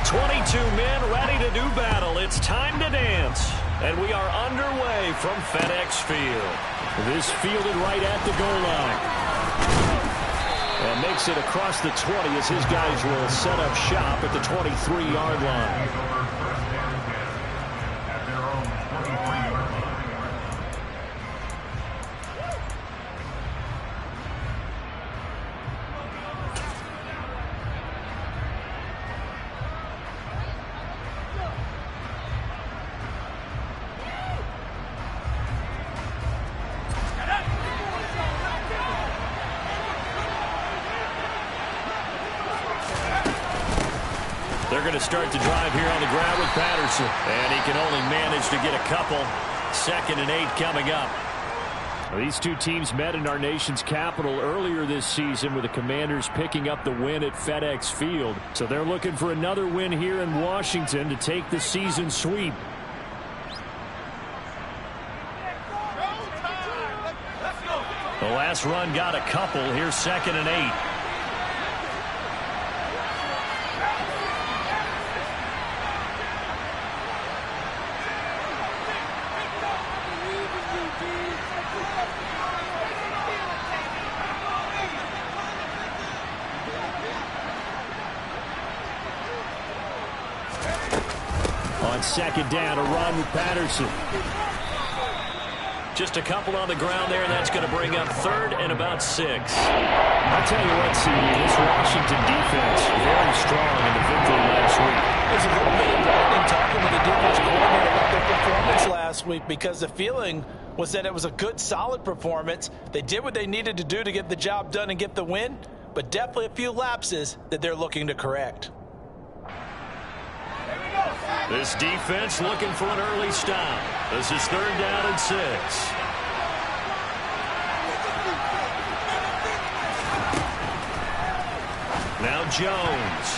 22 men ready to do battle. It's time to dance. And we are underway from FedEx Field. This fielded right at the goal line. And makes it across the 20 as his guys will set up shop at the 23-yard line. They're going to start the drive here on the ground with Patterson. And he can only manage to get a couple. 2nd and 8 coming up. These two teams met in our nation's capital earlier this season with the Commanders picking up the win at FedEx Field. So they're looking for another win here in Washington to take the season sweep. The last run got a couple. Here's 2nd and 8. On 2nd down, a run with Patterson. Just a couple on the ground there, and that's going to bring up 3rd and about 6. I'll tell you what, CD, this Washington defense, very strong in the victory last week. There's a little bit of lightning talking with the defense coordinator about their performance last week, because the feeling was that it was a good, solid performance. They did what they needed to do to get the job done and get the win, but definitely a few lapses that they're looking to correct. This defense looking for an early stop. This is 3rd down and 6. Now Jones.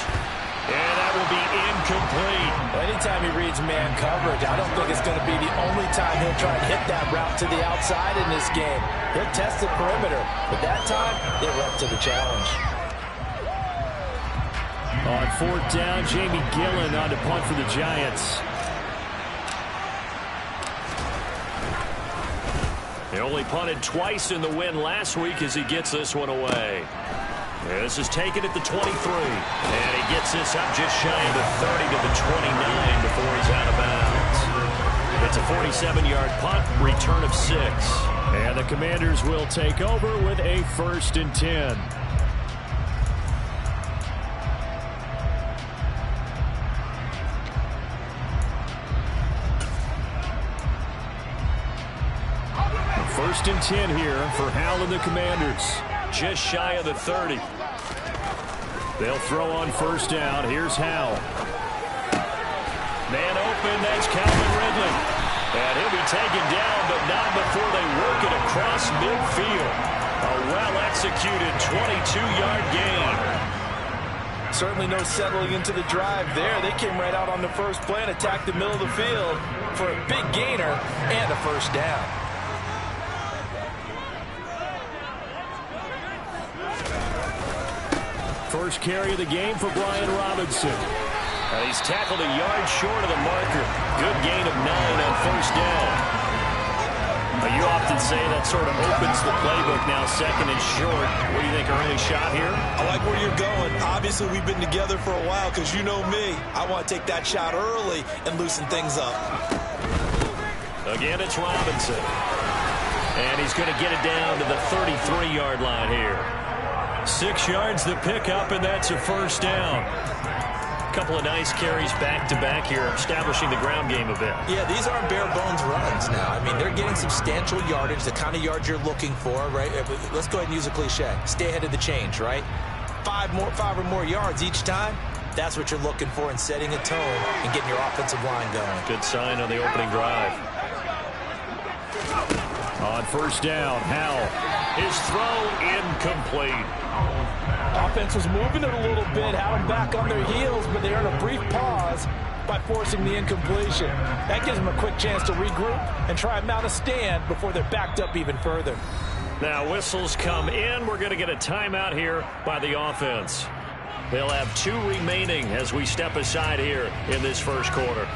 And that will be incomplete. Well, anytime he reads man coverage, I don't think it's going to be the only time he'll try and hit that route to the outside in this game. He'll test the perimeter, but that time they were up to the challenge. On 4th down, Jamie Gillen on to punt for the Giants. He only punted twice in the win last week as he gets this one away. This is taken at the 23. And he gets this up just shy of the 30 to the 29 before he's out of bounds. It's a 47-yard punt, return of 6. And the Commanders will take over with a 1st and 10. First and 10 here for Howell and the Commanders. Just shy of the 30. They'll throw on 1st down. Here's Howell. Man open, that's Calvin Ridley. And he'll be taken down, but not before they work it across midfield. A well-executed 22-yard gain. Certainly no settling into the drive there. They came right out on the first play and attacked the middle of the field for a big gainer and a 1st down. First carry of the game for Brian Robinson. He's tackled a yard short of the marker. Good gain of 9 on 1st down. You often say that sort of opens the playbook now, 2nd and short. What do you think, early shot here? I like where you're going. Obviously, we've been together for a while because you know me. I want to take that shot early and loosen things up. Again, it's Robinson. And he's going to get it down to the 33-yard line here. 6 yards the pickup, and that's a 1st down. A couple of nice carries back-to-back here, establishing the ground game a bit. Yeah, these aren't bare-bones runs now. I mean, they're getting substantial yardage, the kind of yards you're looking for, right? Let's go ahead and use a cliche. Stay ahead of the change, right? 5 or more yards each time. That's what you're looking for in setting a tone and getting your offensive line going. Good sign on the opening drive. On 1st down, Howell. His throw incomplete. Offense was moving it a little bit, had them back on their heels, but they earned a brief pause by forcing the incompletion. That gives them a quick chance to regroup and try and mount a stand before they're backed up even further. Now whistles come in. We're going to get a timeout here by the offense. He'll have 2 remaining as we step aside here in this first quarter.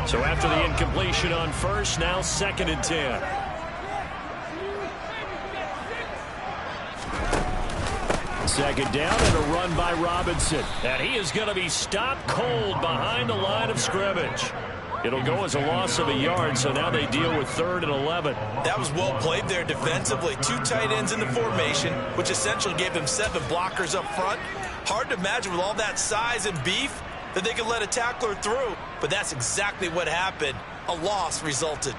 So after the incompletion on first, now 2nd and 10. Second down and a run by Robinson. And he is going to be stopped cold behind the line of scrimmage. It'll go as a loss of a yard, so now they deal with 3rd and 11. That was well played there defensively. 2 tight ends in the formation, which essentially gave them 7 blockers up front. Hard to imagine with all that size and beef that they could let a tackler through, but that's exactly what happened. A loss resulted.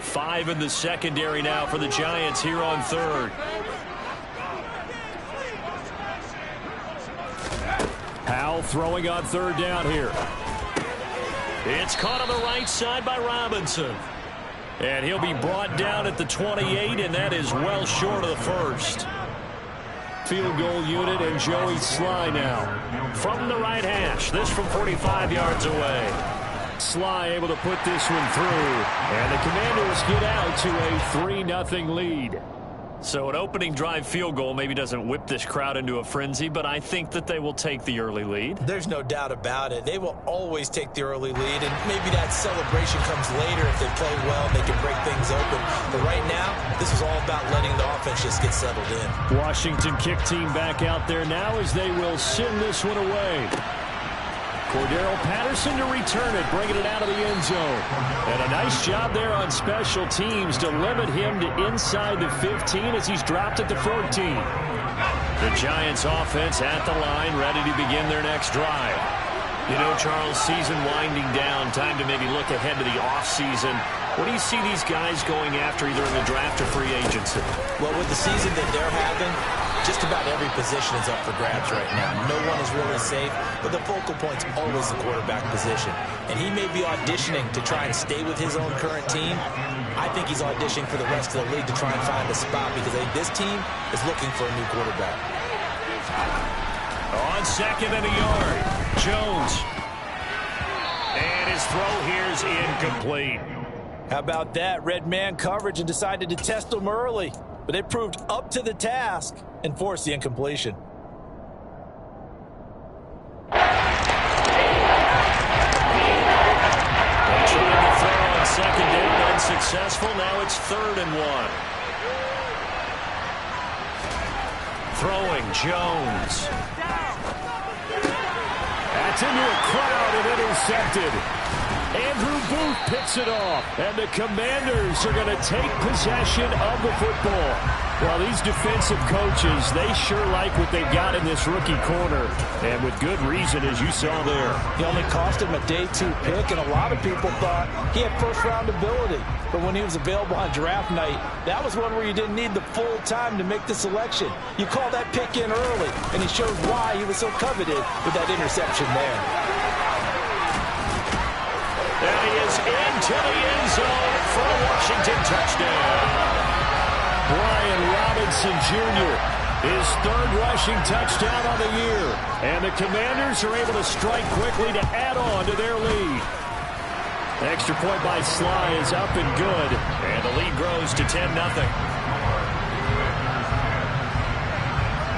Five in the secondary now for the Giants here on 3rd. Powell throwing on 3rd down here. It's caught on the right side by Robinson. And he'll be brought down at the 28, and that is well short of the first. Field goal unit and Joey Sly now. From the right hash, this from 45 yards away. Sly able to put this one through, and the Commanders get out to a 3-0 lead. So an opening drive field goal maybe doesn't whip this crowd into a frenzy, but I think that they will take the early lead. There's no doubt about it. They will always take the early lead, and maybe that celebration comes later if they play well and they can break things open. But right now, this is all about letting the offense just get settled in. Washington kick team back out there now as they will send this one away. Cordero Patterson to return it, bringing it out of the end zone. And a nice job there on special teams to limit him to inside the 15 as he's dropped at the 14. The Giants offense at the line, ready to begin their next drive. You know, Charles, season winding down, time to maybe look ahead to the offseason. What do you see these guys going after either in the draft or free agency? Well, with the season that they're having, just about every position is up for grabs right now. No one is really safe, but the focal point's always the quarterback position. And he may be auditioning to try and stay with his own current team. I think he's auditioning for the rest of the league to try and find a spot because I think this team is looking for a new quarterback. On 2nd and a yard, Jones. And his throw here's incomplete. How about that? Red man coverage and decided to test them early. But they proved up to the task and forced the incompletion. They tried to throw on 2nd down, unsuccessful. Now it's 3rd and 1. Throwing Jones. That's into a crowd and intercepted. Andrew Booth picks it off, and the Commanders are going to take possession of the football. Well, these defensive coaches, they sure like what they've got in this rookie corner, and with good reason, as you saw there. He only cost him a day 2 pick, and a lot of people thought he had first-round ability. But when he was available on draft night, that was one where you didn't need the full time to make the selection. You call that pick in early, and he showed why he was so coveted with that interception there. And he is into the end zone for a Washington touchdown. Brian Robinson Jr., his 3rd rushing touchdown on the year. And the Commanders are able to strike quickly to add on to their lead. Extra point by Sly is up and good. And the lead grows to 10-0.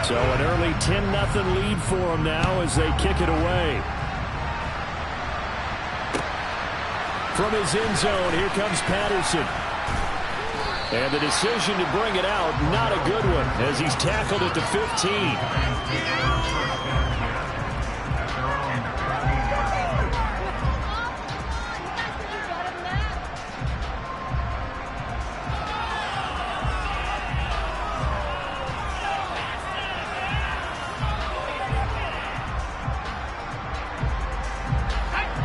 So an early 10-0 lead for them now as they kick it away. From his end zone, here comes Patterson. And the decision to bring it out, not a good one, as he's tackled at the 15.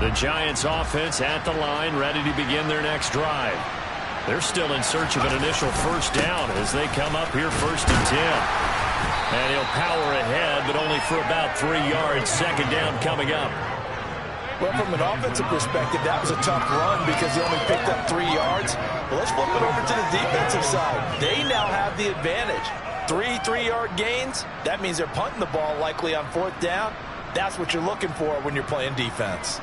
The Giants offense at the line, ready to begin their next drive. They're still in search of an initial first down as they come up here 1st and 10. power ahead, but only for about 3 yards. Second down coming up. Well, from an offensive perspective, that was a tough run because he only picked up 3 yards. But let's flip it over to the defensive side. They now have the advantage. 3 3-yard gains, that means they're punting the ball likely on 4th down. That's what you're looking for when you're playing defense.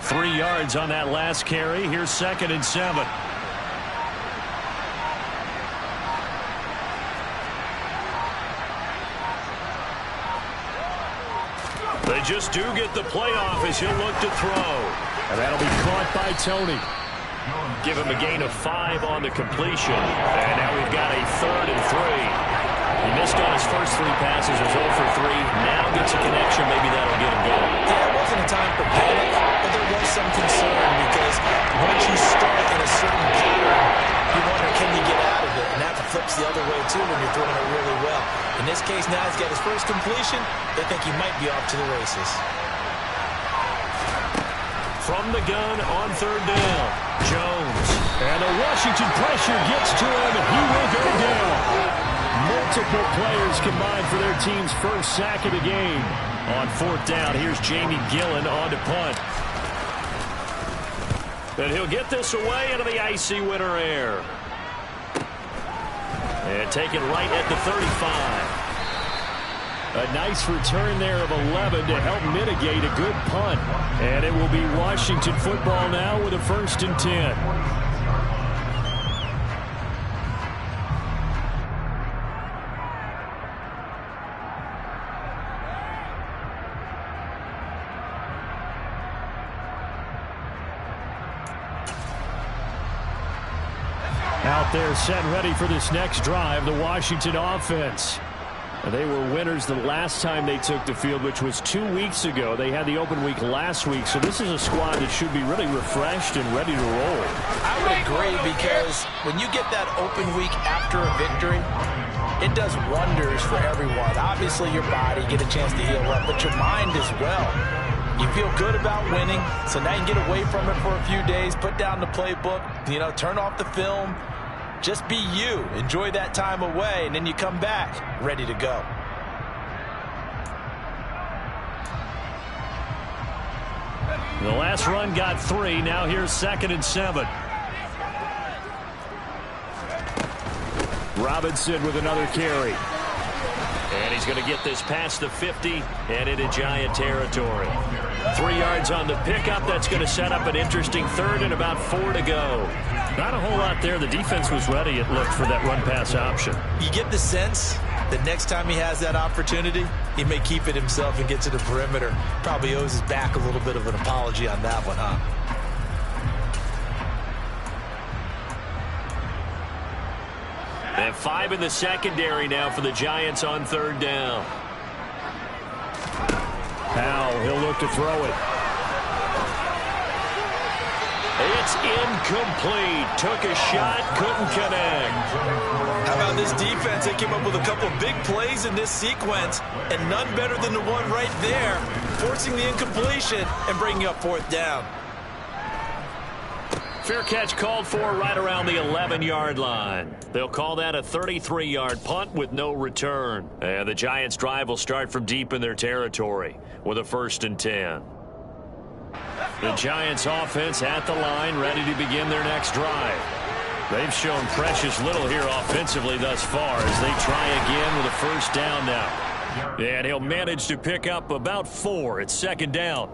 Three yards on that last carry. Here's 2nd and 7. They just do get the playoff as he'll look to throw. And that'll be caught by Tony. Give him a gain of 5 on the completion. And now we've got a 3rd and 3. He missed on his first 3 passes, was 0 for 3. Now gets a connection. Maybe that'll get him going. Yeah, it wasn't a time for panic, but there was some concern because once you start in a certain pattern, you wonder, can you get out of it? And that flips the other way, too, when you're throwing it really well. In this case, now he's got his first completion. They think he might be off to the races. From the gun on 3rd down, Jones. And the Washington pressure gets to him, and he will go down. Multiple players combined for their team's first sack of the game. On 4th down, here's Jamie Gillen on to punt. And he'll get this away into the icy winter air. And taken right at the 35. A nice return there of 11 to help mitigate a good punt. And it will be Washington football now with a 1st and 10. Out there set ready for this next drive, the Washington offense. They were winners the last time they took the field, which was 2 weeks ago. They had the open week last week, so this is a squad that should be really refreshed and ready to roll. I would agree, because when you get that open week after a victory, it does wonders for everyone. Obviously, your body, get a chance to heal up, but your mind as well. You feel good about winning, so now you get away from it for a few days, put down the playbook, turn off the film. Just be you. Enjoy that time away, and then you come back ready to go. The last run got 3. Now here's 2nd and 7. Robinson with another carry. And he's going to get this past the 50 and into Giant territory. 3 yards on the pickup. That's going to set up an interesting 3rd and about 4 to go. Not a whole lot there. The defense was ready, it looked, for that run-pass option. You get the sense that next time he has that opportunity, he may keep it himself and get to the perimeter. Probably owes his back a little bit of an apology on that one, huh? And 5 in the secondary now for the Giants on 3rd down. Powell, he'll look to throw it. It's incomplete. Took a shot, couldn't connect. How about this defense? They came up with a couple of big plays in this sequence, and none better than the one right there, forcing the incompletion and bringing up 4th down. Fair catch called for right around the 11-yard line. They'll call that a 33-yard punt with no return. And the Giants' drive will start from deep in their territory with a 1st and 10. The Giants' offense at the line, ready to begin their next drive. They've shown precious little here offensively thus far as they try again with a 1st down now. And he'll manage to pick up about 4. It's 2nd down.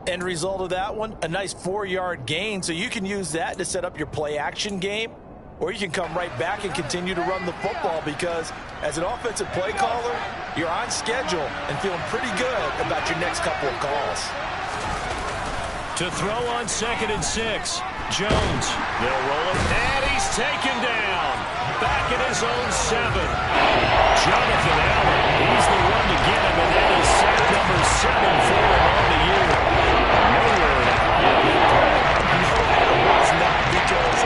End result of that one, a nice 4-yard gain, so you can use that to set up your play-action game, or you can come right back and continue to run the football, because as an offensive play caller, you're on schedule and feeling pretty good about your next couple of calls. To throw on 2nd and 6, Jones. They'll roll him, and he's taken down. Back in his own 7. Jonathan Allen, he's the one to get him, and that is sack number 7 for him on the year. Nowhere to hide. No, it was not, because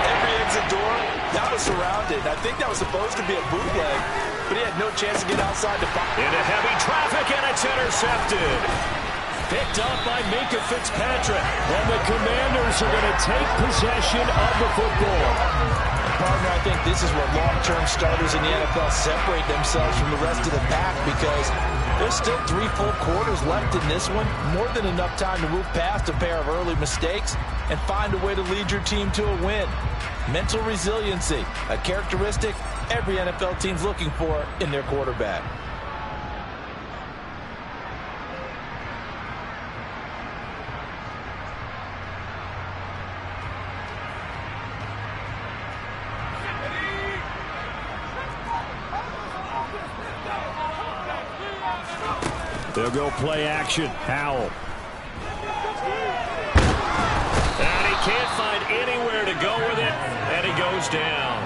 every exit door, that was surrounded. I think think that was supposed to be a bootleg, but he had no chance to get outside the box. Into heavy traffic, and it's intercepted. Picked up by Minkah Fitzpatrick. And the Commanders are going to take possession of the football. Partner, I think this is where long-term starters in the NFL separate themselves from the rest of the pack, because there's still 3 full quarters left in this one. More than enough time to move past a pair of early mistakes and find a way to lead your team to a win. Mental resiliency, a characteristic every NFL team's looking for in their quarterback. They'll go play action. Howell. And he can't find anywhere to go with it, and he goes down.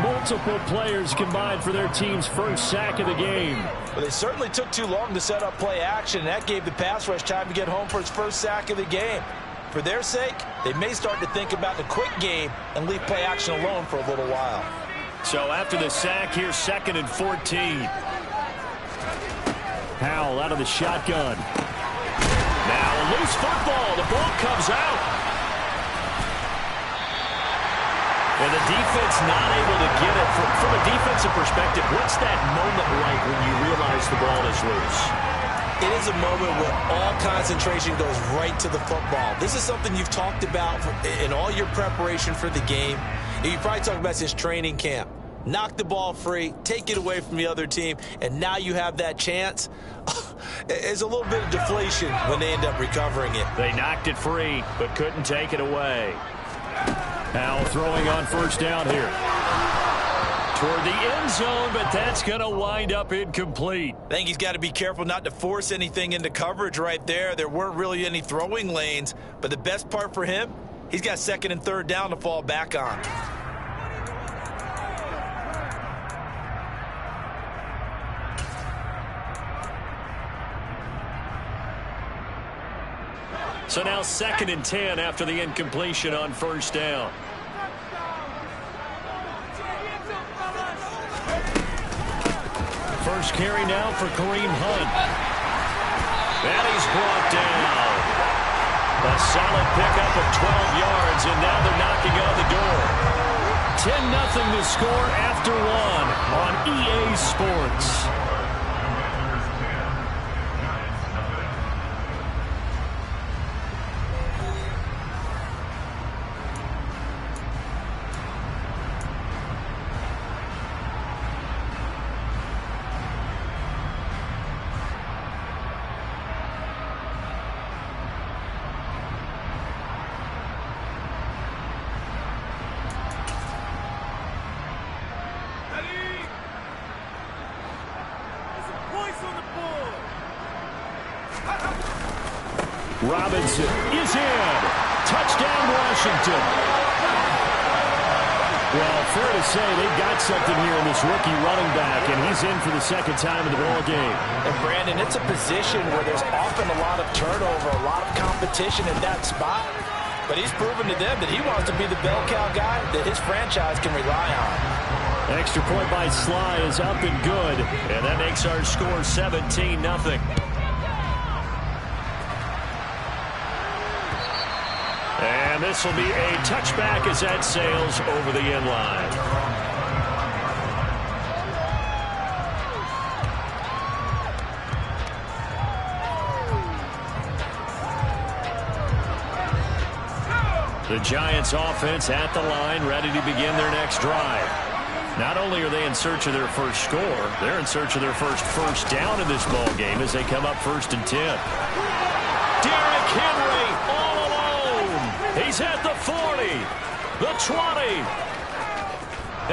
Multiple players combined for their team's first sack of the game. Well, they certainly took too long to set up play action, and that gave the pass rush time to get home for its first sack of the game. For their sake, they may start to think about the quick game and leave play action alone for a little while. So after the sack, here's 2nd and 14. Howell out of the shotgun. Now a loose football. The ball comes out. And the defense not able to get it. From a defensive perspective, what's that moment like when you realize the ball is loose? It is a moment where all concentration goes right to the football. This is something you've talked about in all your preparation for the game. You probably talked about since training camp. Knock the ball free, take it away from the other team, and now you have that chance. It's a little bit of deflation when they end up recovering it. They knocked it free, but couldn't take it away. Howell throwing on first down here. Toward the end zone, but that's going to wind up incomplete. I think he's got to be careful not to force anything into coverage right there. There weren't really any throwing lanes, but the best part for him, he's got 2nd and 3rd down to fall back on. So now 2nd and 10 after the incompletion on first down. First carry now for Kareem Hunt. And he's brought down. A solid pickup of 12 yards, and now they're knocking on the door. 10-0 to score after 1 on EA Sports. Robinson is in. Touchdown, Washington. Well, fair to say they've got something here in this rookie running back, and he's in for the 2nd time in the ball game. And Brandon, it's a position where there's often a lot of turnover, a lot of competition at that spot. But he's proven to them that he wants to be the bell cow guy that his franchise can rely on. Extra point by Sly is up and good, and that makes our score 17-0. And this will be a touchback as that sails over the end line. The Giants offense at the line, ready to begin their next drive. Not only are they in search of their first score, they're in search of their first down in this ball game as they come up 1st and 10. Derrick Henry all alone. He's at the 40, the 20,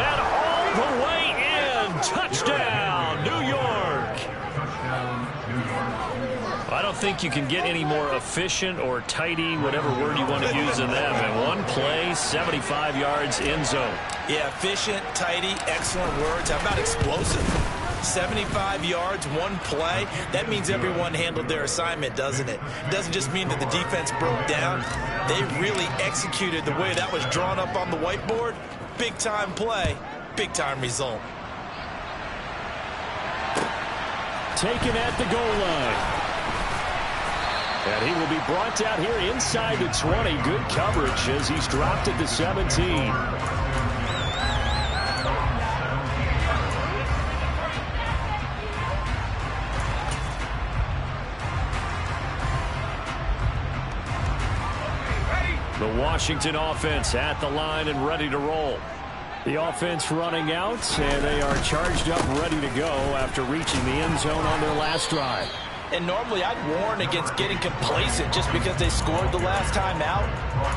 and all the way in. Touchdown, New York. I don't think you can get any more efficient or tidy, whatever word you want to use in that. And one play, 75 yards, end zone. Yeah, efficient, tidy, excellent words. How about explosive? 75 yards, one play. That means everyone handled their assignment, doesn't it? It doesn't just mean that the defense broke down. They really executed the way that was drawn up on the whiteboard. Big-time play big-time result. Taken at the goal line. And he will be brought down here inside the 20. Good coverage as he's dropped at the 17. The Washington offense at the line and ready to roll. The offense running out, and they are charged up, ready to go after reaching the end zone on their last drive. And normally I'd warn against getting complacent just because they scored the last time out.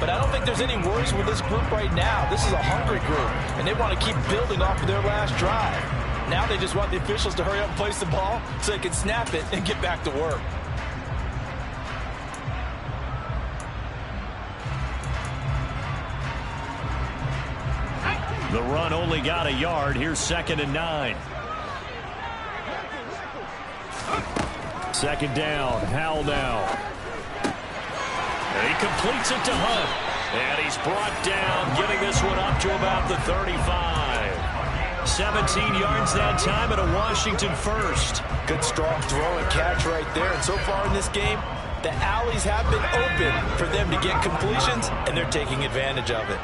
But I don't think there's any worries with this group right now. This is a hungry group, and they want to keep building off of their last drive. Now they just want the officials to hurry up and place the ball so they can snap it and get back to work. The run only got a yard. Here's 2nd and 9. Second down. Howell now. And he completes it to Hunt. And he's brought down, getting this one up to about the 35. 17 yards that time and a Washington first. Good strong throw and catch right there. And so far in this game, the alleys have been open for them to get completions, and they're taking advantage of it.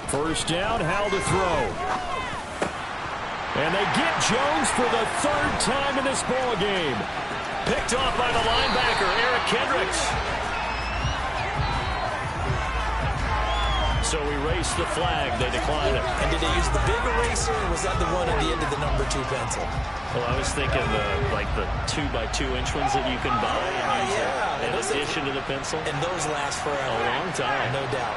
First down, Howell to throw. And they get Jones for the 3rd time in this ball game. Picked off by the linebacker, Eric Kendricks. So erase the flag. They decline it. And did they use the big eraser, or was that the one at the end of the number 2 pencil? Well, I was thinking like the 2x2-inch ones that you can buy and use in addition to the pencil. And those last forever. A long time. No doubt.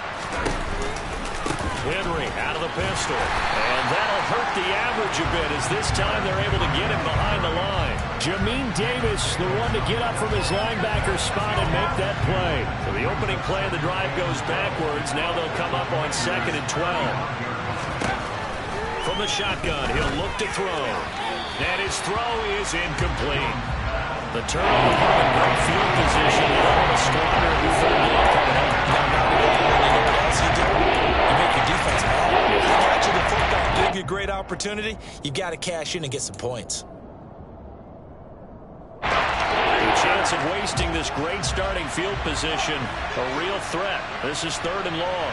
Henry out of the pistol. And that'll hurt the average a bit as this time they're able to get him behind the line. Jamin Davis, the one to get up from his linebacker spot and make that play. So the opening play of the drive goes backwards. Now they'll come up on 2nd and 12. From the shotgun, he'll look to throw. And his throw is incomplete. The turnover from a great field position and all the stronger in the third down coming up. You know what else you do? You make your defense mad. He got you the football, gave you a great opportunity. You got to cash in and get some points. A chance of wasting this great starting field position. A real threat. This is 3rd and long.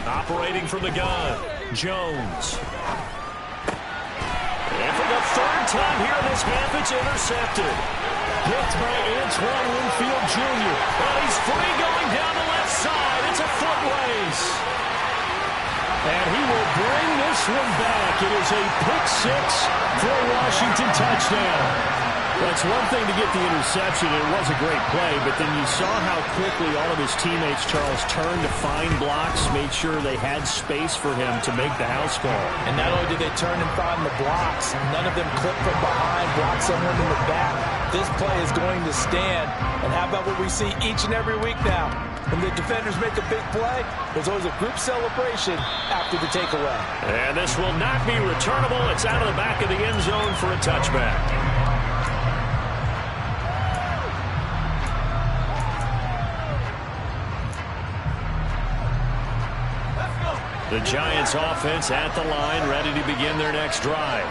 Operating from the gun, Jones. And for the 3rd time here in this half, it's intercepted. Picked by Antoine Winfield Jr. And he's free going down the left side. It's a foot race. And he will bring this one back. It is a pick 6 for a Washington touchdown. That's one thing to get the interception. It was a great play, but then you saw how quickly all of his teammates, Charles, turned to find blocks, made sure they had space for him to make the house call. And not only did they turn and find the blocks, none of them clipped from behind, blocked someone in the back. This play is going to stand. And how about what we see each and every week now? When the defenders make a big play, there's always a group celebration after the takeaway. And this will not be returnable. It's out of the back of the end zone for a touchback. The Giants offense at the line, ready to begin their next drive.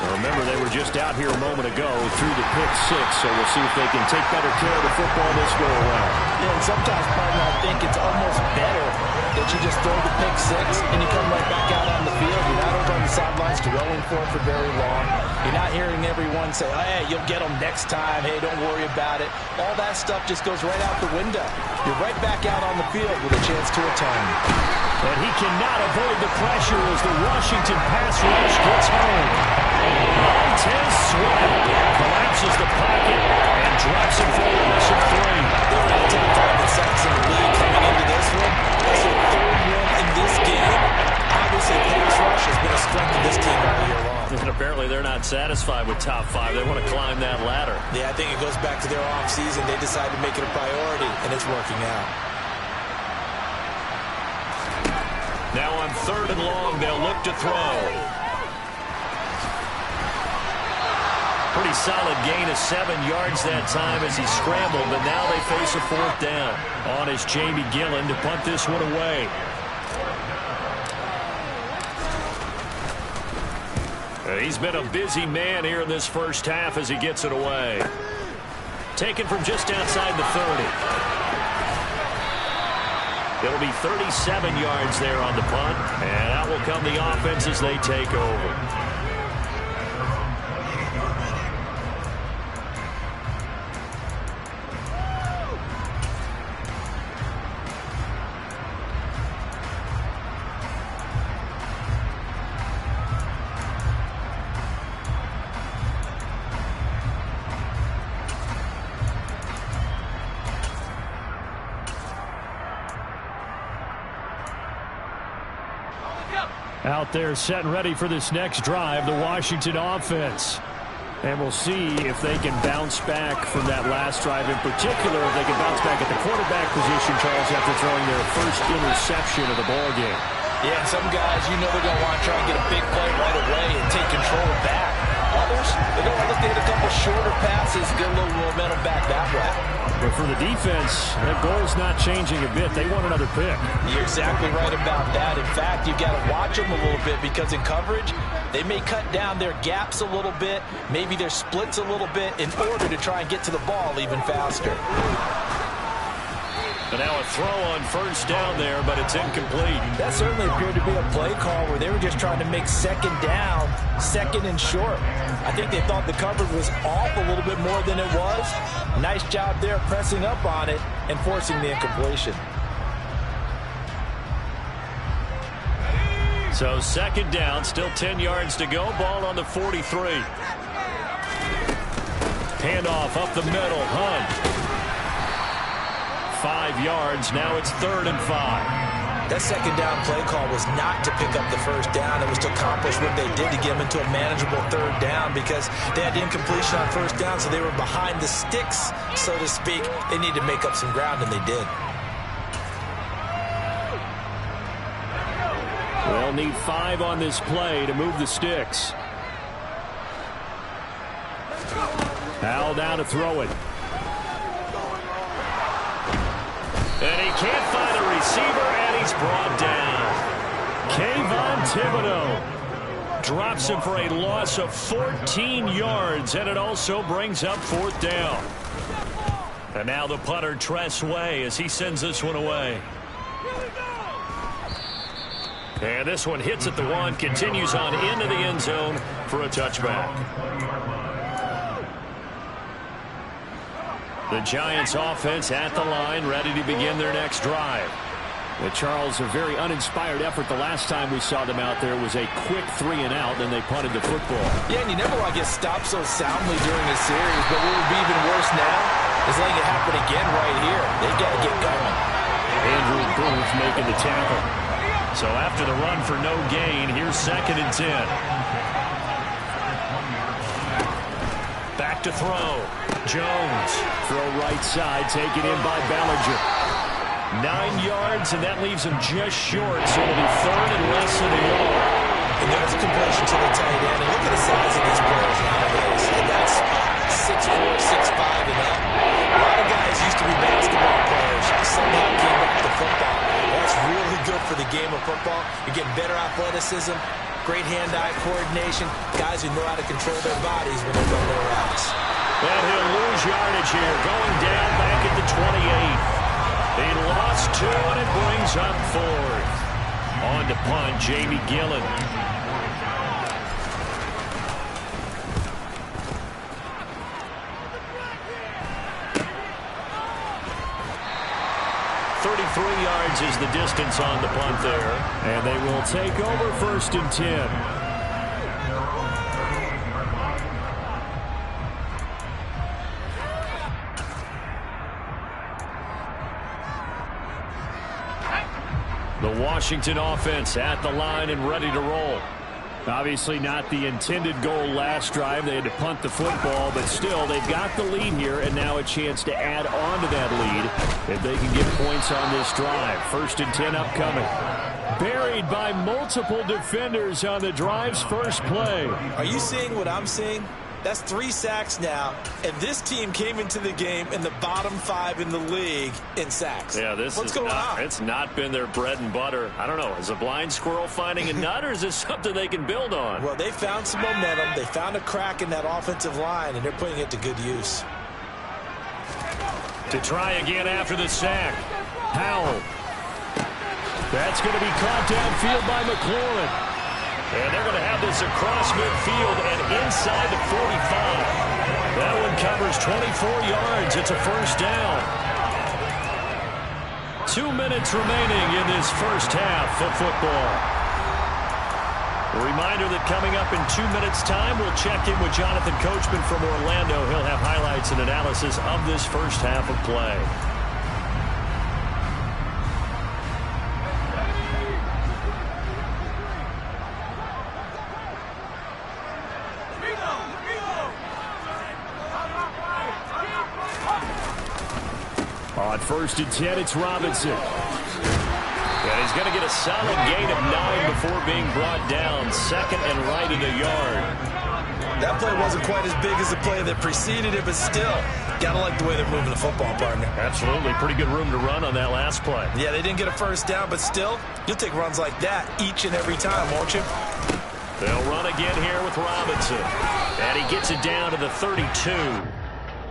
Well, remember, they were just out here a moment ago through the pick 6, so we'll see if they can take better care of the football this go around. Yeah, and sometimes, partner, I think it's almost better that you just throw the pick 6 and you come right back out on the field. You're not over on the sidelines dwelling for it for very long. You're not hearing everyone say, oh, hey, you'll get them next time. Hey, don't worry about it. All that stuff just goes right out the window. You're right back out on the field with a chance to atone. And he cannot avoid the pressure as the Washington pass rush gets home. Montez Sweat collapses the pocket and drops him for a loss of 3. They're in the top 5 in sacks in the league coming into this one. That's their 3rd one in this game. Obviously, pass rush has been a strength of this team all year long. And apparently they're not satisfied with top 5. They want to climb that ladder. Yeah, I think it goes back to their offseason. They decided to make it a priority, and it's working out. Now on 3rd and long, they'll look to throw. Pretty solid gain of 7 yards that time as he scrambled, but now they face a 4th down. On is Jamie Gillen to punt this one away. He's been a busy man here in this first half as he gets it away. Taken from just outside the 30. It'll be 37 yards there on the punt, and out will come the offense as they take over. Out there set and ready for this next drive, the Washington offense. And we'll see if they can bounce back from that last drive in particular. If they can bounce back at the quarterback position, Charles, after throwing their first interception of the ballgame. Yeah, some guys, you know they're going to want to try and get a big play right away and take control back. Others, they're going to look to hit a couple shorter passes, get a little momentum back that way. But for the defense, that goal's not changing a bit. They want another pick. You're exactly right about that. In fact, you've got to watch them a little bit because in coverage, they may cut down their gaps a little bit, maybe their splits a little bit in order to try and get to the ball even faster. And now a throw on first down there, but it's incomplete. That certainly appeared to be a play call where they were just trying to make second down, second and short. I think they thought the coverage was off a little bit more than it was. Nice job there pressing up on it and forcing the incompletion. So second down, still 10 yards to go. Ball on the 43. Handoff up the middle. Hunt. 5 yards. Now it's 3rd and 5. That second down play call was not to pick up the first down. It was to accomplish what they did to get them into a manageable 3rd down because they had the incompletion on first down, so they were behind the sticks, so to speak. They needed to make up some ground, and they did. They'll need 5 on this play to move the sticks. Howell down to throw it. And he can't find a receiver, and he's brought down. Kayvon Thibodeaux drops him for a loss of 14 yards, and it also brings up 4th down. And now the punter, Tress Way, as he sends this one away. And this one hits at the 1, continues on into the end zone for a touchback. The Giants offense at the line, ready to begin their next drive. Charles, a very uninspired effort the last time we saw them out there was a quick 3 and out, then they punted the football. Yeah, and you never want to get stopped so soundly during a series, but what would be even worse now is letting it happen again right here. They've got to get going. Andrew Booth making the tackle. So after the run for no gain, here's 2nd and 10. Back to throw. Jones. Throw right side, taken in by Bellinger. 9 yards, and that leaves him just short, so it'll be 3rd and less than a yard. And there's a completion to the tight end. And look at the size of these players nowadays. And that's 6'4", 6'5", and up. A lot of guys used to be basketball players. Somehow came back to football. That's really good for the game of football. You're getting better athleticism, great hand-eye coordination, guys who know how to control their bodies when they run their routes. And he'll lose yardage here, going down back at the 28. He lost 2, and it brings up 4th. On to punt, Jamie Gillen. Yards is the distance on the punt there, and they will take over 1st and 10. The Washington offense at the line and ready to roll. Obviously not the intended goal last drive. They had to punt the football, but still they've got the lead here, and now a chance to add on to that lead if they can get points on this drive. 1st and 10 upcoming. Buried by multiple defenders on the drive's first play. Are you seeing what I'm seeing? That's 3 sacks now, and this team came into the game in the bottom 5 in the league in sacks. Yeah, what's going on? It's not been their bread and butter. I don't know. Is a blind squirrel finding a nut, or is this something they can build on? Well, they found some momentum. They found a crack in that offensive line, and they're putting it to good use. To try again after the sack. Howell. That's going to be caught downfield by McLaurin. And they're going to have this across midfield and inside the 45. That one covers 24 yards. It's a first down. 2 minutes remaining in this first half of football. A reminder that coming up in 2 minutes' time, we'll check in with Jonathan Coachman from Orlando. He'll have highlights and analysis of this first half of play. On 1st and 10, it's Robinson. And he's going to get a solid gain of 9 before being brought down. Second and right in a yard. That play wasn't quite as big as the play that preceded it, but still, got to like the way they're moving the football, partner. Absolutely. Pretty good room to run on that last play. Yeah, they didn't get a first down, but still, you'll take runs like that each and every time, won't you? They'll run again here with Robinson. And he gets it down to the 32.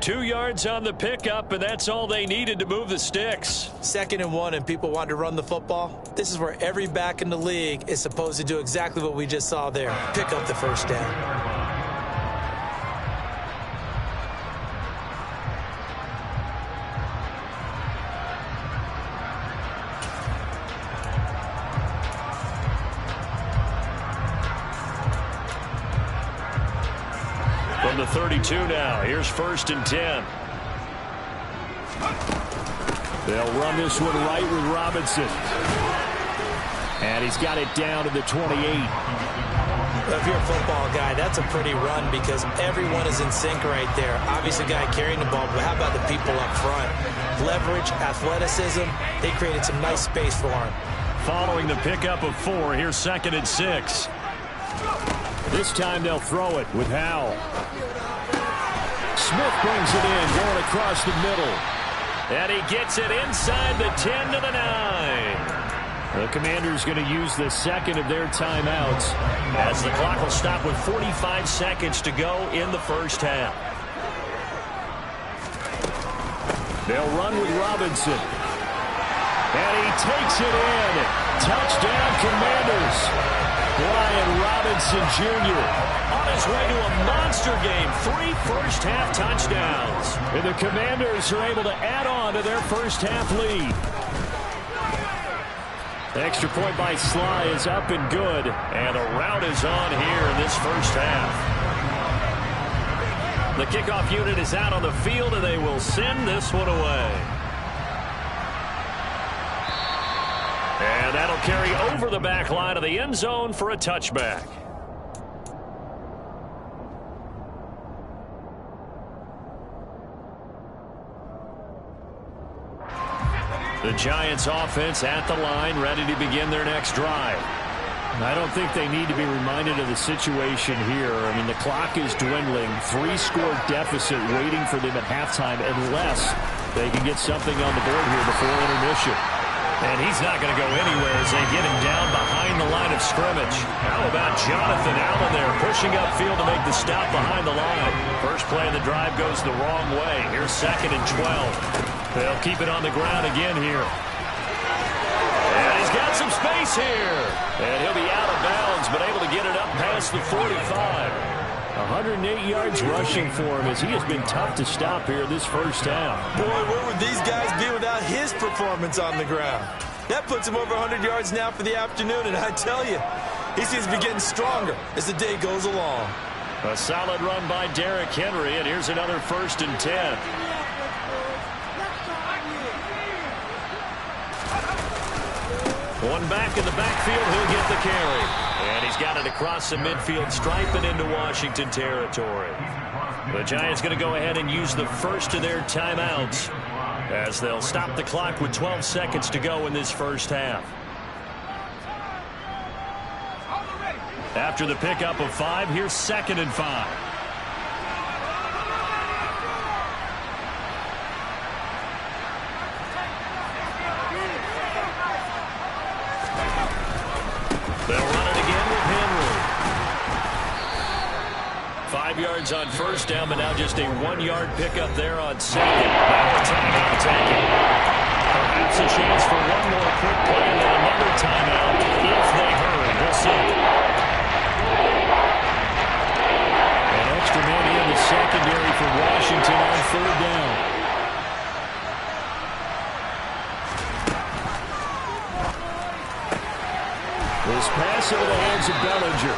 2 yards on the pickup, and that's all they needed to move the sticks. 2nd and 1, and people want to run the football. This is where every back in the league is supposed to do exactly what we just saw there. Pick up the first down. From the 32 now, here's 1st and 10. They'll run this one right with Robinson. And he's got it down to the 28. If you're a football guy, that's a pretty run because everyone is in sync right there. Obviously, the guy carrying the ball, but how about the people up front? Leverage, athleticism, they created some nice space for him. Following the pickup of 4, here's 2nd and 6. This time they'll throw it with Howell. Smith brings it in, going across the middle. And he gets it inside the 10 to the 9. The Commanders going to use the second of their timeouts as the clock will stop with 45 seconds to go in the first half. They'll run with Robinson. And he takes it in. Touchdown, Commanders. Brian Robinson Jr. on his way to a monster game. 3 first-half touchdowns. And the Commanders are able to add on to their first-half lead. The extra point by Sly is up and good. And a rout is on here in this first half. The kickoff unit is out on the field, and they will send this one away. And that'll carry over the back line of the end zone for a touchback. The Giants offense at the line, ready to begin their next drive. I don't think they need to be reminded of the situation here. I mean, the clock is dwindling. 3-score deficit waiting for them at halftime unless they can get something on the board here before intermission. And he's not going to go anywhere as they get him down behind the line of scrimmage. How about Jonathan Allen there pushing upfield to make the stop behind the line. First play of the drive goes the wrong way. Here's 2nd and 12. They'll keep it on the ground again here. And he's got some space here. And he'll be out of bounds, but able to get it up past the 45. 108 yards rushing for him as he has been tough to stop here this first half. Boy, where would these guys be without his performance on the ground? That puts him over 100 yards now for the afternoon, and I tell you, he seems to be getting stronger as the day goes along. A solid run by Derrick Henry, and here's another 1st and 10. One back in the backfield, he'll get the carry. And he's got it across the midfield stripe and into Washington territory. The Giants going to go ahead and use the first of their timeouts as they'll stop the clock with 12 seconds to go in this first half. After the pickup of 5, here's 2nd and 5. yards on first down, but now just a 1-yard pickup there on second. Now a timeout taken. Perhaps a chance for one more quick play and then another timeout if they hurry. We'll see. An extra man in the secondary for Washington on third down. This pass into the hands of Bellinger.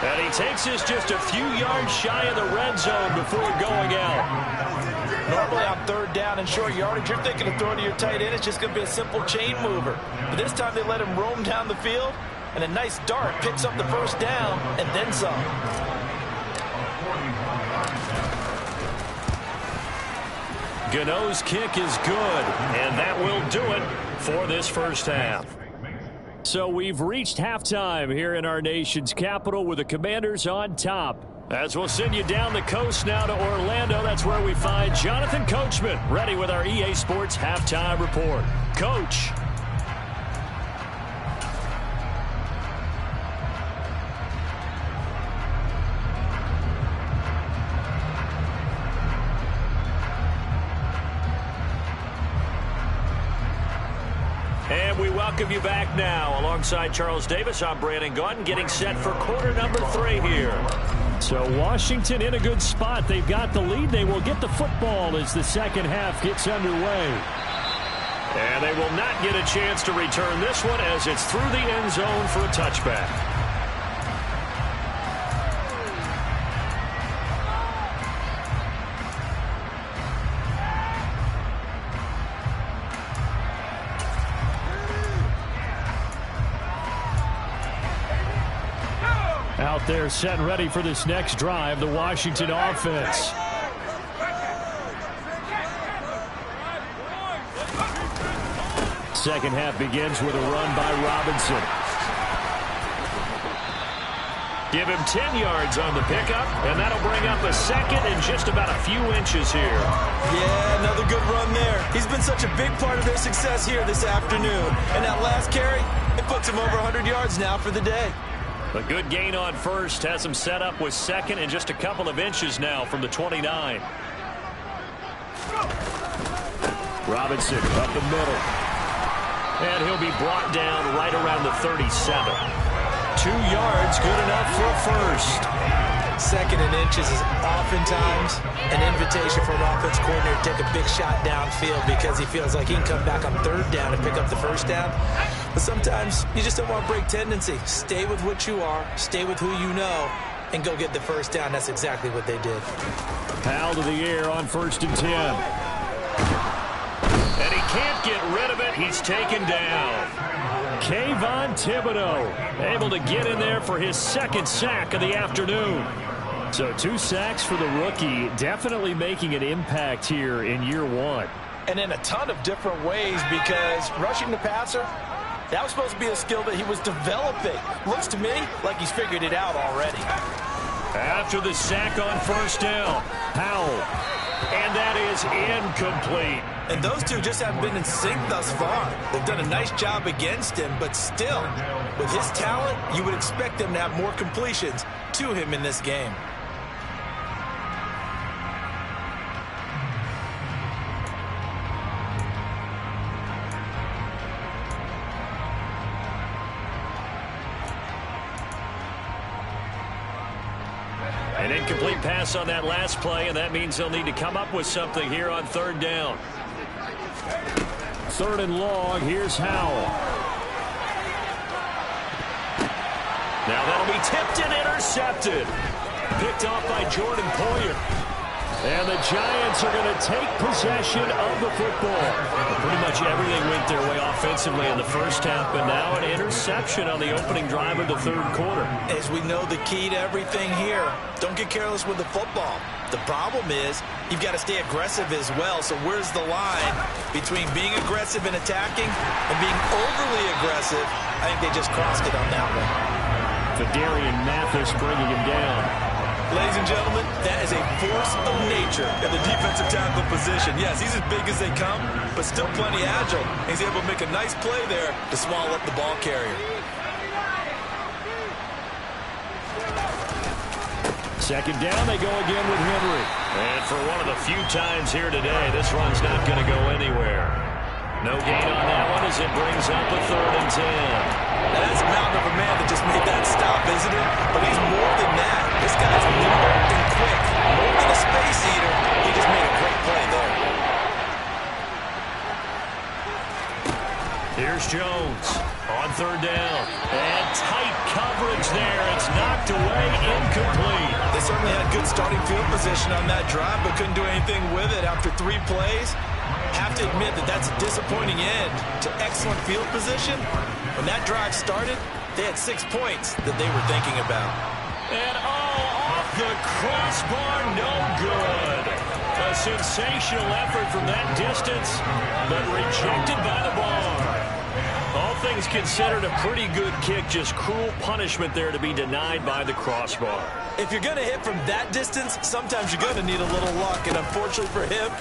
And he takes this just a few yards shy of the red zone before going out. Normally on third down and short yardage, you're thinking of throwing to your tight end. It's just going to be a simple chain mover. But this time they let him roam down the field, and a nice dart picks up the first down and then some. Gano's kick is good, and that will do it for this first half. So we've reached halftime here in our nation's capital with the Commanders on top. As we'll send you down the coast now to Orlando, that's where we find Jonathan Coachman ready with our EA Sports Halftime Report. Coach. And we welcome you back now. Alongside Charles Davis, I'm Brandon Gaudin, getting set for quarter number 3 here. So Washington in a good spot. They've got the lead. They will get the football as the second half gets underway. And they will not get a chance to return this one as it's through the end zone for a touchback. Out there set and ready for this next drive, the Washington offense. Second half begins with a run by Robinson. Give him 10 yards on the pickup, and that'll bring up a second and just about a few inches here. Yeah, another good run there. He's been such a big part of their success here this afternoon. And that last carry, it puts him over 100 yards now for the day. A good gain on first has him set up with second and just a couple of inches now from the 29. Robinson up the middle. And he'll be brought down right around the 37. 2 yards, good enough for a first. Second and inches is oftentimes an invitation for an offense coordinator to take a big shot downfield because he feels like he can come back on third down and pick up the first down. But sometimes you just don't want to break tendency. Stay with what you are, stay with who you know, and go get the first down. That's exactly what they did. Powell to the air on 1st and 10. And he can't get rid of it. He's taken down. Kayvon Thibodeaux able to get in there for his second sack of the afternoon. So 2 sacks for the rookie, definitely making an impact here in year 1. And in a ton of different ways, because rushing the passer, that was supposed to be a skill that he was developing. Looks to me like he's figured it out already. After the sack on first down, Powell. And that is incomplete. And those two just haven't been in sync thus far. They've done a nice job against him, but still, with his talent, you would expect them to have more completions to him in this game. An incomplete pass on that last play, and that means they'll need to come up with something here on third down. 3rd and long, here's Howell. Now that'll be tipped and intercepted. Picked off by Jordan Poyer. And the Giants are going to take possession of the football. Pretty much everything went their way offensively in the first half, but now an interception on the opening drive of the third quarter. As we know, the key to everything here, don't get careless with the football. The problem is you've got to stay aggressive as well. So where's the line between being aggressive and attacking and being overly aggressive? I think they just crossed it on that one. Fedarian Mathis bringing him down. Ladies and gentlemen, that is a force of nature in the defensive tackle position. Yes, he's as big as they come, but still plenty agile. He's able to make a nice play there to swallow up the ball carrier. Second down, they go again with Henry. And for one of the few times here today, this run's not going to go anywhere. No gain on that one as it brings up a 3rd and 10. Now that's a mountain of a man that just made that stop, isn't it? But he's more than that. This guy's nimble and quick. More than a space eater. He just made a great play there. Here's Jones on 3rd down. And tight coverage there. It's knocked away, incomplete. They certainly had good starting field position on that drive, but couldn't do anything with it after 3 plays. Have to admit that that's a disappointing end to excellent field position. When that drive started, they had 6 points that they were thinking about. And off the crossbar, no good. A sensational effort from that distance, but rejected by the bar. All things considered, a pretty good kick, just cruel punishment there to be denied by the crossbar. If you're going to hit from that distance, sometimes you're going to need a little luck, and unfortunately for him,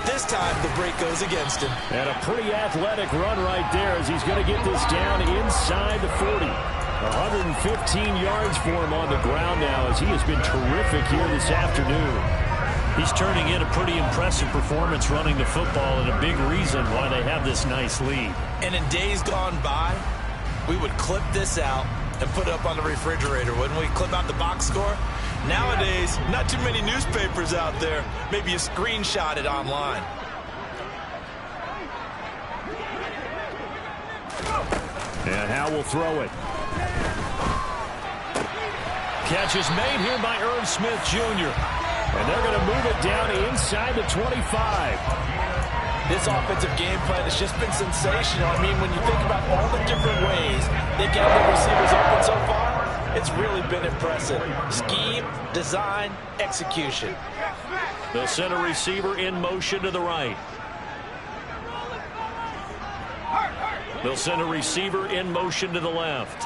this time the break goes against him. And a pretty athletic run right there as he's going to get this down inside the 40. 115 yards for him on the ground now as he has been terrific here this afternoon. He's turning in a pretty impressive performance running the football, and a big reason why they have this nice lead. And in days gone by, we would clip this out and put it up on the refrigerator, wouldn't we? Clip out the box score. Nowadays, not too many newspapers out there. Maybe you screenshot it online. And Howe will throw it. Catch is made here by Irv Smith Jr. And they're going to move it down inside the 25. This offensive game plan has just been sensational. I mean, when you think about all the different ways they get the receivers open so far, it's really been impressive. Scheme, design, execution. They'll send a receiver in motion to the right. They'll send a receiver in motion to the left.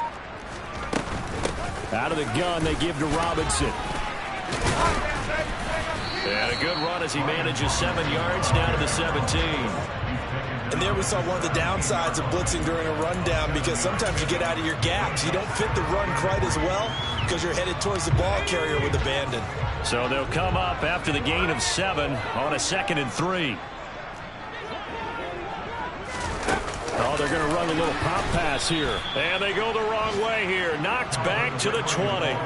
Out of the gun, they give to Robinson. And a good run as he manages 7 yards down to the 17. And there we saw one of the downsides of blitzing during a rundown, because sometimes you get out of your gaps. You don't fit the run quite as well because you're headed towards the ball carrier with abandon. So they'll come up after the gain of 7 on a 2nd and 3. Oh, they're going to run a little pop pass here. And they go the wrong way here. Knocked back to the 20.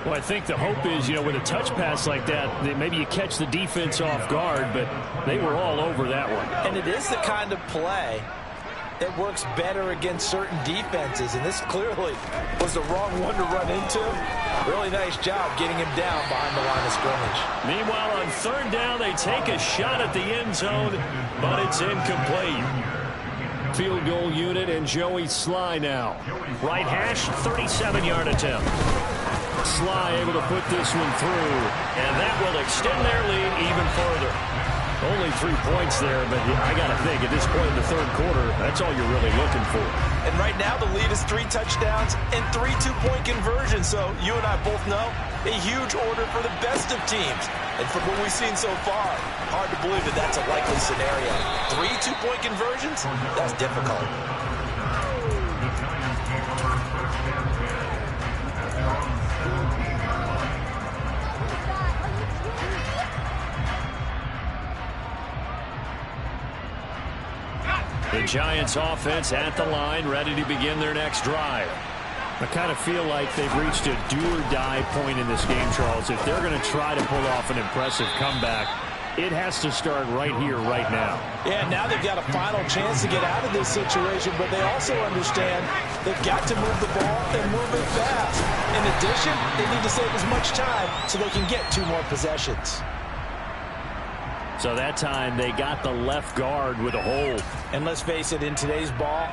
Well, I think the hope is, with a touch pass like that, that maybe you catch the defense off guard, but they were all over that one. And it is the kind of play that works better against certain defenses, and this clearly was the wrong one to run into. Really nice job getting him down behind the line of scrimmage. Meanwhile, on 3rd down, they take a shot at the end zone, but it's incomplete. Field goal unit and Joey Sly now. Right hash, 37-yard attempt. Sly able to put this one through, and that will extend their lead even further. Only 3 points there, but I got to think at this point in the 3rd quarter, that's all you're really looking for. And right now the lead is 3 touchdowns and 3 two-point conversions. So you and I both know a huge order for the best of teams. And from what we've seen so far, hard to believe that that's a likely scenario. 3 two-point conversions? That's difficult. The Giants offense at the line, ready to begin their next drive. I kind of feel like they've reached a do-or-die point in this game, Charles. If they're going to try to pull off an impressive comeback, it has to start right here, right now. Yeah, now they've got a final chance to get out of this situation, but they also understand they've got to move the ball and move it fast. In addition, they need to save as much time so they can get 2 more possessions. So that time they got the left guard with a hold. And let's face it, in today's ball,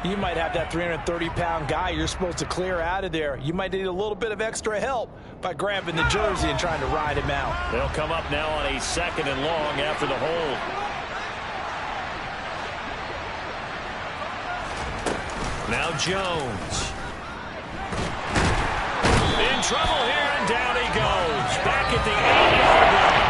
you might have that 330-pound guy you're supposed to clear out of there. You might need a little bit of extra help by grabbing the jersey and trying to ride him out. They'll come up now on a 2nd and long after the hold. Now Jones. In trouble here, and down he goes. Back at the 8-yard line.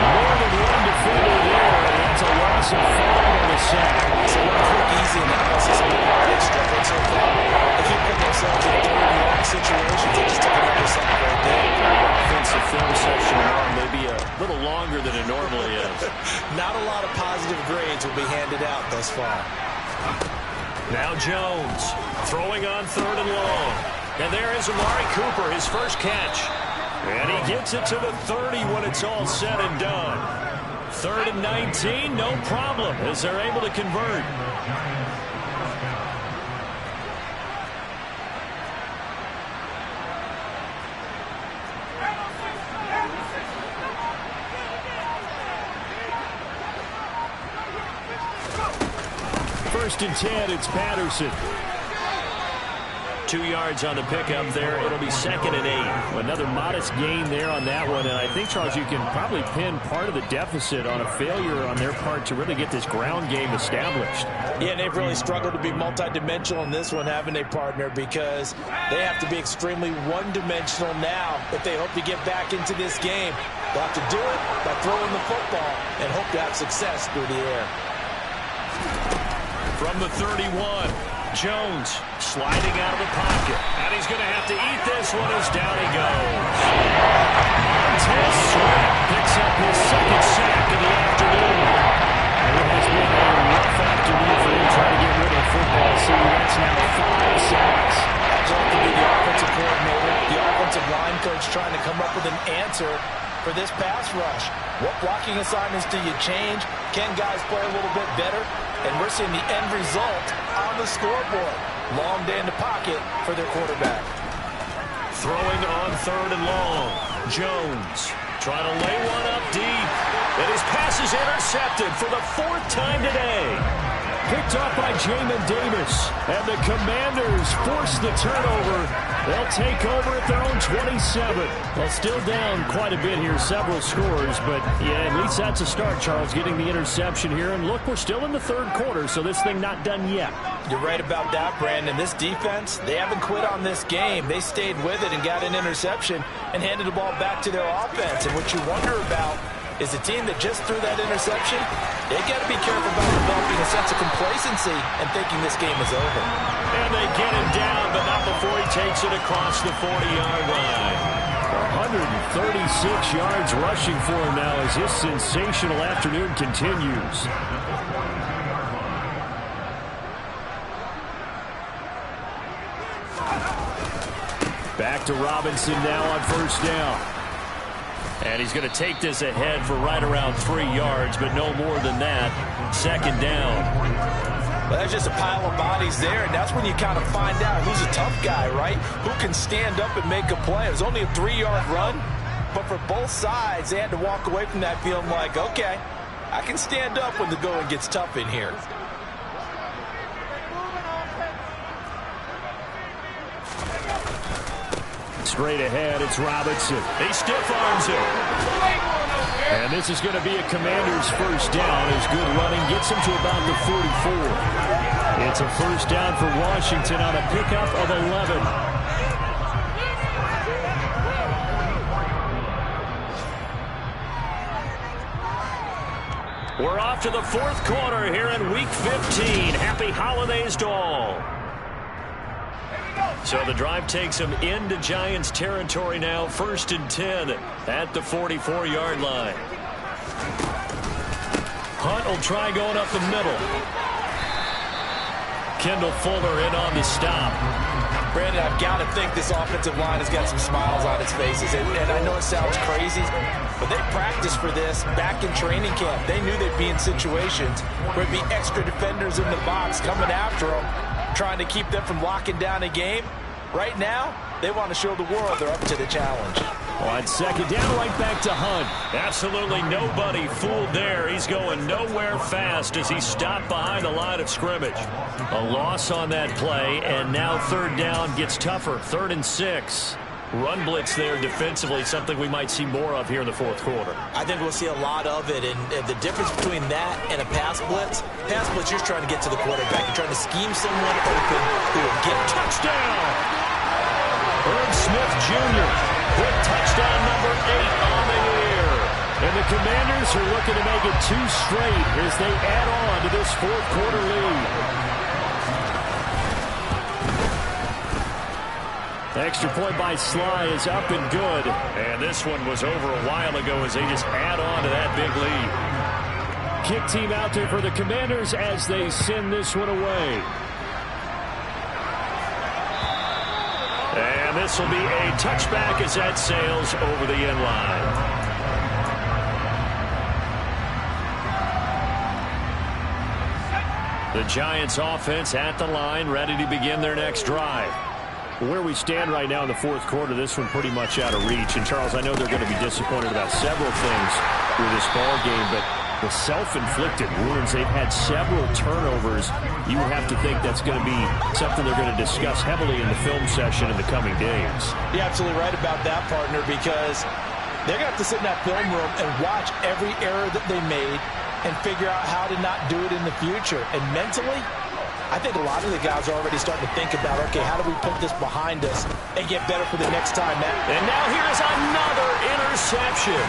More than one defender there, and that's a loss of 5 on the sack. So one quick, easy analysis of how they've struggled so far. They keep putting themselves in 3rd and long situations. They just took another sack right there. A little longer than it normally is. Not a lot of positive grades will be handed out thus far. Now Jones throwing on 3rd and long. And there is Amari Cooper, his first catch. And he gets it to the 30 when it's all said and done. 3rd and 19, no problem, as they're able to convert. First and 10, it's Patterson. 2 yards on the pickup there. It'll be 2nd and 8. Another modest gain there on that one. And I think, Charles, you can probably pin part of the deficit on a failure on their part to really get this ground game established. Yeah, they've really struggled to be multidimensional in this one, having a partner, because they have to be extremely one-dimensional now if they hope to get back into this game. They'll have to do it by throwing the football and hope to have success through the air. From the 31, Jones sliding out of the pocket. And he's going to have to eat this one as down he goes. Montez Sweat picks up his 2nd sack of the afternoon. And it has been a rough afternoon for him trying to get rid of football. See, that's now 5 sacks. That's going to be the offensive coordinator, the offensive line coach trying to come up with an answer for this pass rush. What blocking assignments do you change? Can guys play a little bit better? And we're seeing the end result on the scoreboard. Long day in the pocket for their quarterback. Throwing on 3rd and long. Jones trying to lay one up deep. And his pass is intercepted for the 4th time today. Picked up by Jamin Davis. And the Commanders force the turnover. They'll take over at their own 27. Well, still down quite a bit here, several scores. But, yeah, at least that's a start, Charles, getting the interception here. And, look, we're still in the 3rd quarter, so this thing not done yet. You're right about that, Brandon. This defense, they haven't quit on this game. They stayed with it and got an interception and handed the ball back to their offense. And what you wonder about is the team that just threw that interception, they got to be careful about developing a sense of complacency and thinking this game is over. And they get him down, but not before he takes it across the 40-yard line. 136 yards rushing for him now as his sensational afternoon continues. Back to Robinson now on 1st down. And he's going to take this ahead for right around 3 yards, but no more than that. 2nd down. Well, there's just a pile of bodies there, and that's when you kind of find out who's a tough guy, right? Who can stand up and make a play. It was only a 3-yard run, but for both sides, they had to walk away from that feeling like, okay, I can stand up when the going gets tough in here. Straight ahead, it's Robinson. He stiff arms it. And this is going to be a Commanders 1st down as good running gets him to about the 44. It's a 1st down for Washington on a pickup of 11. We're off to the 4th quarter here in Week 15. Happy holidays to all. So the drive takes him into Giants territory now. 1st and 10 at the 44-yard line. Hunt will try going up the middle. Kendall Fuller in on the stop. Brandon, I've got to think this offensive line has got some smiles on its faces. And I know it sounds crazy, but they practiced for this back in training camp. They knew they'd be in situations where there'd be extra defenders in the box coming after them, trying to keep them from locking down a game. Right now, they want to show the world they're up to the challenge. On 2nd down, right back to Hunt. Absolutely nobody fooled there. He's going nowhere fast as he stopped behind the line of scrimmage. A loss on that play, and now 3rd down gets tougher. 3rd and 6. Run blitz there defensively, something we might see more of here in the 4th quarter. I think we'll see a lot of it, and the difference between that and a pass blitz, you're trying to get to the quarterback. You're trying to scheme someone open who will get touchdown. Irv Smith Jr. with touchdown number 8 on the year. And the Commanders are looking to make it 2 straight as they add on to this 4th quarter lead. Extra point by Sly is up and good. And this one was over a while ago as they just add on to that big lead. Kick team out there for the Commanders as they send this one away. And this will be a touchback as that sails over the end line. The Giants offense at the line, ready to begin their next drive. Where we stand right now in the fourth quarter, this one pretty much out of reach. And, Charles, I know they're going to be disappointed about several things with this ball game, but the self-inflicted wounds, they've had several turnovers. You would have to think that's going to be something they're going to discuss heavily in the film session in the coming days. You're absolutely right about that, partner, because they're going to have to sit in that film room and watch every error that they made and figure out how to not do it in the future. And mentally, I think a lot of the guys are already starting to think about, okay, how do we put this behind us and get better for the next time? And now here's another interception.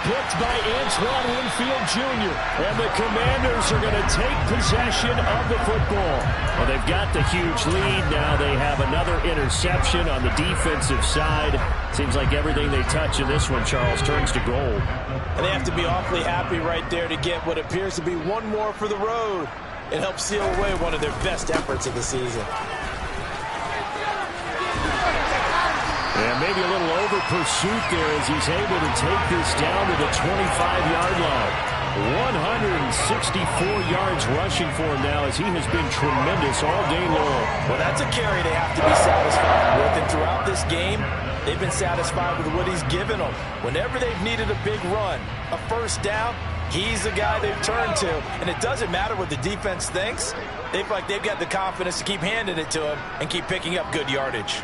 Picked by Antoine Winfield Jr. And the Commanders are going to take possession of the football. Well, they've got the huge lead. Now they have another interception on the defensive side. Seems like everything they touch in this one, Charles, turns to gold. And they have to be awfully happy right there to get what appears to be one more for the road. It helps seal away one of their best efforts of the season. And maybe a little over pursuit there as he's able to take this down to the 25-yard line. 164 yards rushing for him now as he has been tremendous all day long. Well, that's a carry they have to be satisfied with. And throughout this game, they've been satisfied with what he's given them. Whenever they've needed a big run, a first down, he's the guy they've turned to. And it doesn't matter what the defense thinks. They feel like they've got the confidence to keep handing it to him and keep picking up good yardage.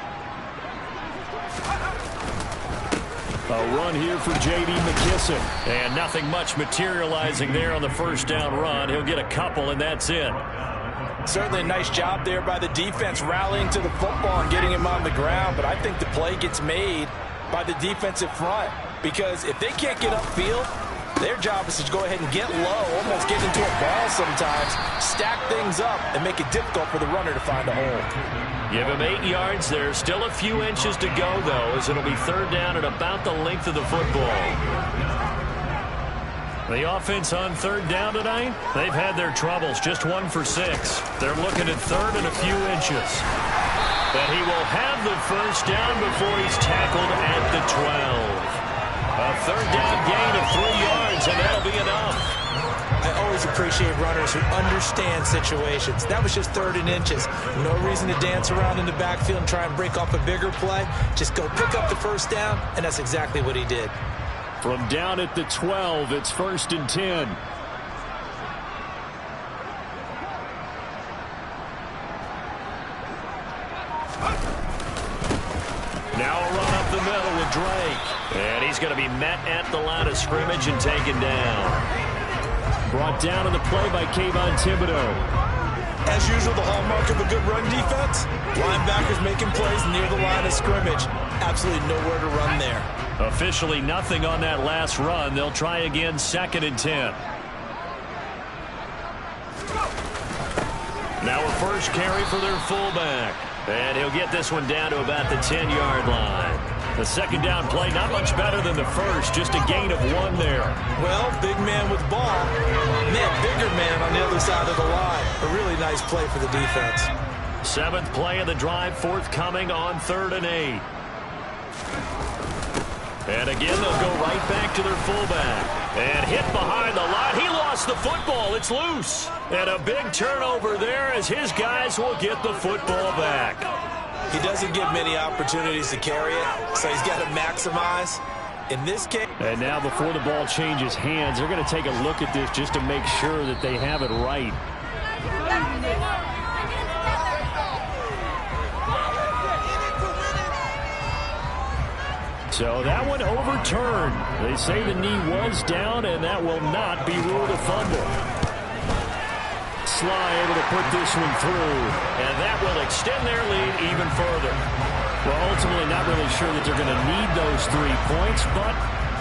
A run here for J.D. McKissic. And nothing much materializing there on the first down run. He'll get a couple, and that's it. Certainly a nice job there by the defense rallying to the football and getting him on the ground. But I think the play gets made by the defensive front. Because if they can't get upfield, their job is to go ahead and get low, almost get into a ball sometimes, stack things up, and make it difficult for the runner to find a hole. Give him 8 yards. There's still a few inches to go, though, as it'll be third down at about the length of the football. The offense on third down tonight, they've had their troubles. Just 1 for 6. They're looking at third and a few inches. But he will have the first down before he's tackled at the 12. A third down gain of 3 yards, and that'll be enough. I always appreciate runners who understand situations. That was just 3rd and inches. No reason to dance around in the backfield and try and break off a bigger play. Just go pick up the first down, and that's exactly what he did. From down at the 12, it's 1st and 10. Now a run up the middle with Drake. And he's going to be met at the line of scrimmage and taken down. Brought down on the play by Kayvon Thibodeaux. As usual, the hallmark of a good run defense, linebackers making plays near the line of scrimmage. Absolutely nowhere to run there. Officially nothing on that last run. They'll try again, 2nd and 10. Now a first carry for their fullback. And he'll get this one down to about the 10-yard line. The second down play, not much better than the first, just a gain of 1 there. Well, big man with ball, bigger man on the other side of the line. A really nice play for the defense. 7th play of the drive, forthcoming on 3rd and 8. And again, they'll go right back to their fullback. And hit behind the line. He lost the football. It's loose. And a big turnover there as his guys will get the football back. He doesn't get many opportunities to carry it, so he's got to maximize. In this case. And now before the ball changes hands, they're going to take a look at this just to make sure that they have it right. So that one overturned. They say the knee was down, and that will not be ruled a fumble. Sly able to put this one through, and that will extend their lead even further. Well, ultimately not really sure that they're going to need those 3 points, but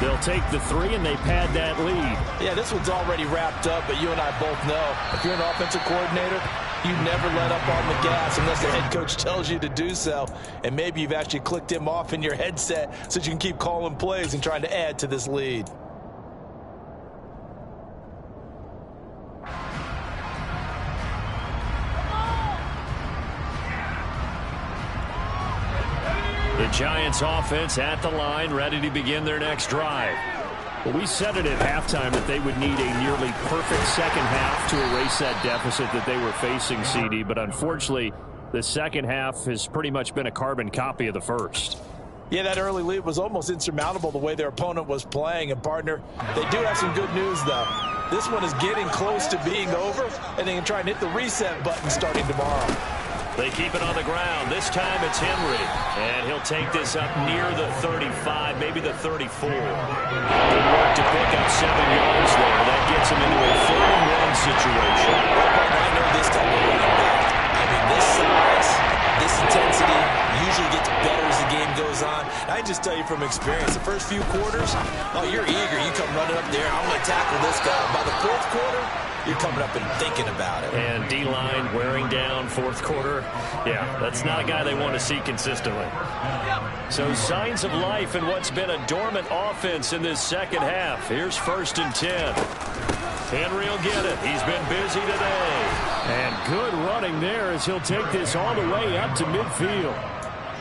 they'll take the 3 and they pad that lead. Yeah, this one's already wrapped up, but you and I both know if you're an offensive coordinator, You never let up on the gas unless the head coach tells you to do so. And maybe you've actually clicked him off in your headset so you can keep calling plays and trying to add to this lead. The Giants offense at the line, ready to begin their next drive. Well, we said it at halftime that they would need a nearly perfect second half to erase that deficit that they were facing, CD. But unfortunately, the second half has pretty much been a carbon copy of the first. Yeah, that early lead was almost insurmountable the way their opponent was playing. And, partner, they do have some good news, though. This one is getting close to being over, and they can try and hit the reset button starting tomorrow. They keep it on the ground. This time it's Henry. And he'll take this up near the 35, maybe the 34. Good work to pick up 7 yards there. That gets him into a 4-1 situation. I know this type of running back. I mean, this size, this intensity usually gets better as the game goes on. I just tell you from experience, the first few quarters, oh, you're eager. You come running up there, I'm going to tackle this guy. By the fourth quarter, you're coming up and thinking about it. And D-line wearing down fourth quarter. Yeah, that's not a guy they want to see consistently. So signs of life in what's been a dormant offense in this second half. Here's 1st and 10. Henry will get it. He's been busy today. And good running there as he'll take this all the way up to midfield.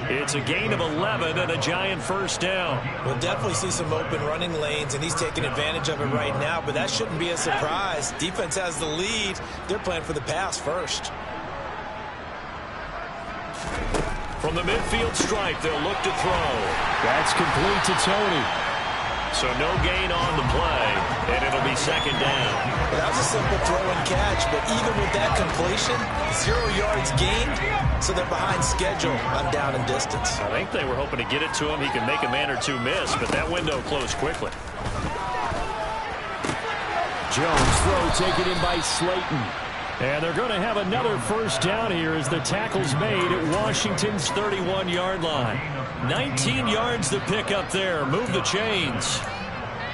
It's a gain of 11 and a Giant first down. We'll definitely see some open running lanes, and he's taking advantage of it right now, but that shouldn't be a surprise. Defense has the lead. They're playing for the pass first. From the midfield stripe, they'll look to throw. That's complete to Tony. So no gain on the play, and it'll be 2nd down. That was a simple throw and catch, but even with that completion, 0 yards gained, so they're behind schedule on down and distance. I think they were hoping to get it to him. He could make a man or two miss, but that window closed quickly. Jones throw taken in by Slayton. And they're going to have another first down here as the tackle's made at Washington's 31-yard line. 19 yards to pick up there. Move the chains.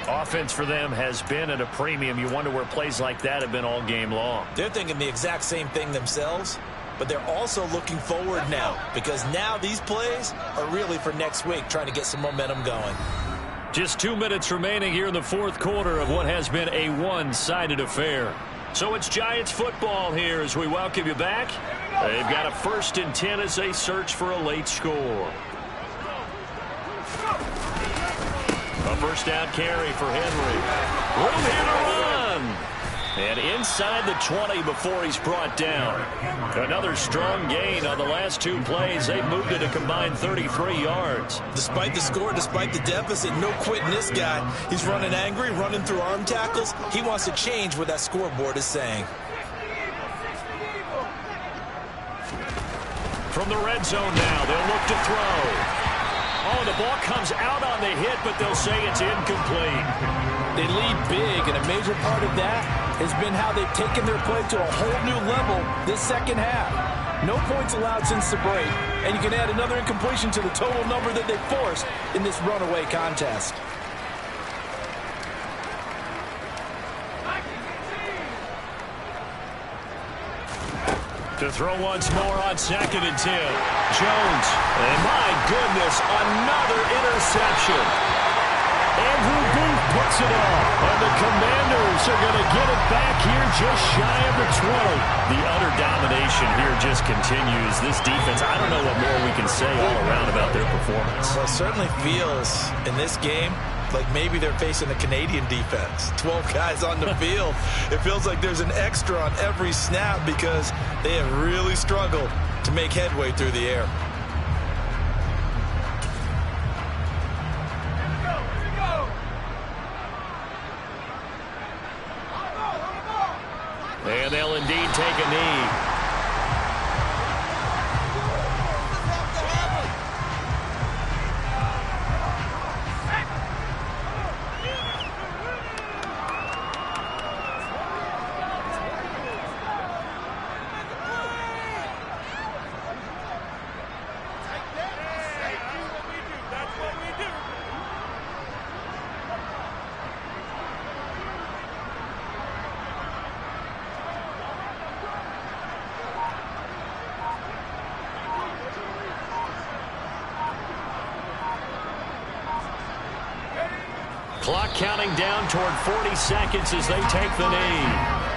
Offense for them has been at a premium. You wonder where plays like that have been all game long. They're thinking the exact same thing themselves, but they're also looking forward now because now these plays are really for next week, trying to get some momentum going. Just 2 minutes remaining here in the fourth quarter of what has been a one-sided affair. So it's Giants football here as we welcome you back. They've got a 1st and 10 as they search for a late score. A first down carry for Henry. Room here to run. And inside the 20 before he's brought down. Another strong gain on the last 2 plays. They've moved it a combined 33 yards. Despite the score, despite the deficit, no quitting this guy. He's running angry, running through arm tackles. He wants to change what that scoreboard is saying. From the red zone now, they'll look to throw. Oh, the ball comes out on the hit, but they'll say it's incomplete. They lead big, and a major part of that has been how they've taken their play to a whole new level this second half. No points allowed since the break, and you can add another incompletion to the total number that they forced in this runaway contest. To throw once more on 2nd and 10. Jones, and my goodness, another interception. Andrew Booth puts it up, and the Commanders are going to get it back here just shy of the 20. The utter domination here just continues. This defense, I don't know what more we can say all around about their performance. Well, it certainly feels in this game like maybe they're facing a Canadian defense. 12 guys on the field. It feels like there's an extra on every snap because they have really struggled to make headway through the air. And they'll indeed take a knee. clock counting down toward 40 seconds as they take the knee.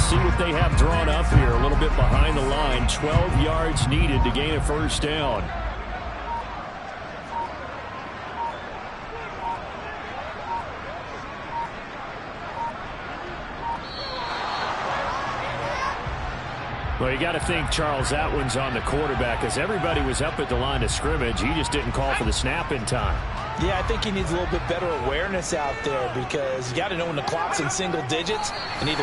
See what they have drawn up here, a little bit behind the line. 12 yards needed to gain a first down. Well, you got to think, Charles, that one's on the quarterback, as everybody was up at the line of scrimmage. He just didn't call for the snap in time. Yeah, I think he needs a little bit better awareness out there, because you got to know when the clock's in single digits and either